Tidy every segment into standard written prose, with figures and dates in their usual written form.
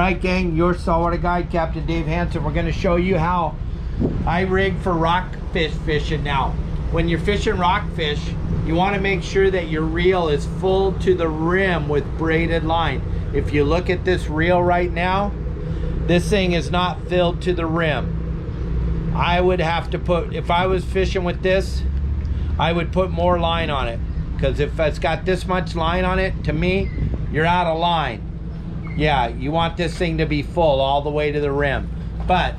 right, gang, your saltwater guide, Captain Dave Hansen. We're going to show you how I rig for rockfish fishing. Now, when you're fishing rockfish, you want to make sure that your reel is full to the rim with braided line. If you look at this reel right now, this thing is not filled to the rim. I would have to put, if I was fishing with this, I would put more line on it, because if it's got this much line on it, to me, you're out of line. Yeah, you want this thing to be full all the way to the rim, but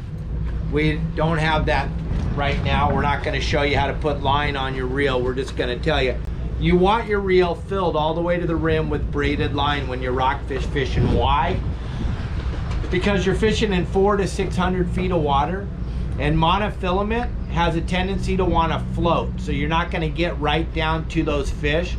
we don't have that right now. We're not going to show you how to put line on your reel. We're just going to tell you, you want your reel filled all the way to the rim with braided line when you're rockfish fishing. Why? Because you're fishing in 400 to 600 feet of water, and monofilament has a tendency to want to float, so you're not going to get right down to those fish.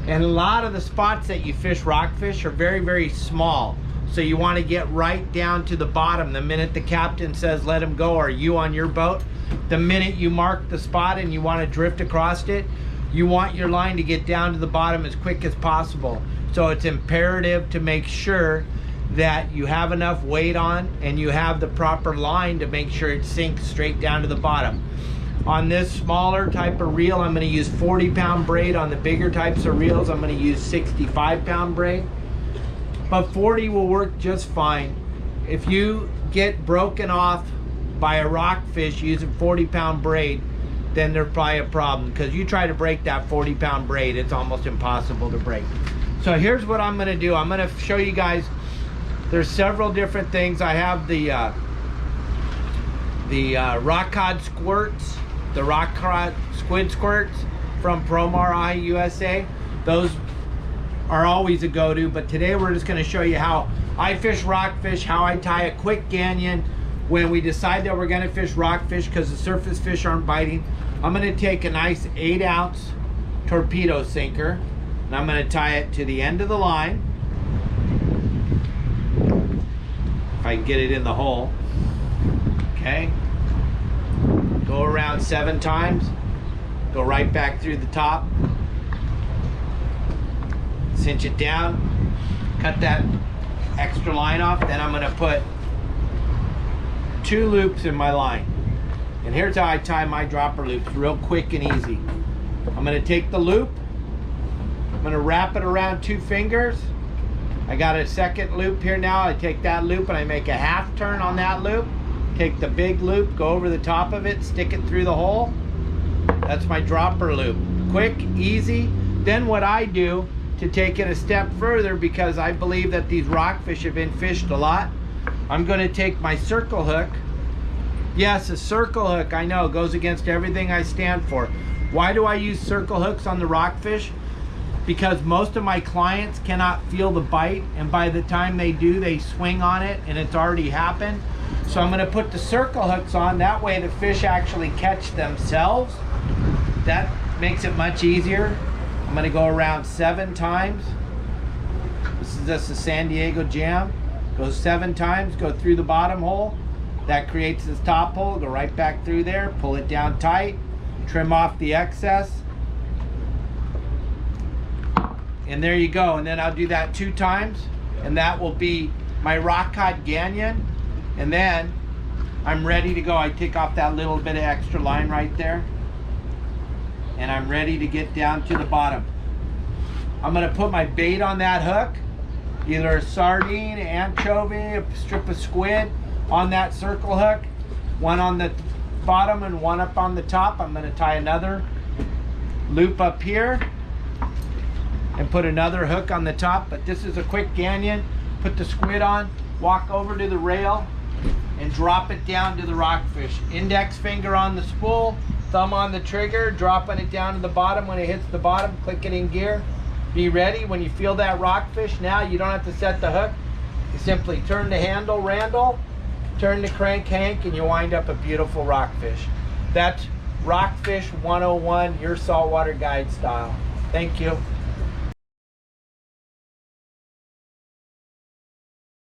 And a lot of the spots that you fish rockfish are very, very small, so you want to get right down to the bottom. The minute the captain says let him go, or you on your boat, the minute you mark the spot and you want to drift across it, you want your line to get down to the bottom as quick as possible. So it's imperative to make sure that you have enough weight on and you have the proper line to make sure it sinks straight down to the bottom. On this smaller type of reel, I'm going to use 40-pound braid. On the bigger types of reels, I'm going to use 65-pound braid. But 40 will work just fine. If you get broken off by a rockfish using 40-pound braid, then there's probably a problem, because you try to break that 40-pound braid, it's almost impossible to break. So here's what I'm going to do. I'm going to show you guys, there's several different things. I have the rock cod squirts, the rock cod squid squirts from Promar USA. Those are always a go-to, but today we're just going to show you how I fish rockfish, how I tie a quick gannion when we decide that we're going to fish rockfish because the surface fish aren't biting. I'm going to take a nice 8-ounce torpedo sinker, and I'm going to tie it to the end of the line. If I can get it in the hole. Okay. Go around 7 times. Go right back through the top. Cinch it down. Cut that extra line off. Then I'm going to put 2 loops in my line. And here's how I tie my dropper loops, real quick and easy. I'm going to take the loop. I'm going to wrap it around 2 fingers. I got a second loop here now. I take that loop and I make a half turn on that loop. Take the big loop, go over the top of it, stick it through the hole. That's my dropper loop. Quick, easy. Then what I do to take it a step further, because I believe that these rockfish have been fished a lot, I'm going to take my circle hook. Yes, a circle hook, I know, goes against everything I stand for. Why do I use circle hooks on the rockfish? Because most of my clients cannot feel the bite, and by the time they do, they swing on it and it's already happened. So I'm going to put the circle hooks on, that way the fish actually catch themselves. That makes it much easier. I'm going to go around 7 times. This is just a San Diego jam. Go 7 times, go through the bottom hole. That creates this top hole. Go right back through there, pull it down tight, trim off the excess. And there you go. And then I'll do that 2 times, and that will be my rock cod gannion. And then I'm ready to go. I take off that little bit of extra line right there, and I'm ready to get down to the bottom. I'm going to put my bait on that hook, either a sardine, anchovy, a strip of squid on that circle hook, one on the bottom and one up on the top. I'm going to tie another loop up here and put another hook on the top. But this is a quick gannion. Put the squid on, walk over to the rail, and drop it down to the rockfish. Index finger on the spool, thumb on the trigger, dropping it down to the bottom. When it hits the bottom, click it in gear. Be ready. When you feel that rockfish, now you don't have to set the hook. You simply turn the handle, Randall, turn the crank, Hank, and you wind up a beautiful rockfish. That's Rockfish 101, your saltwater guide style. Thank you.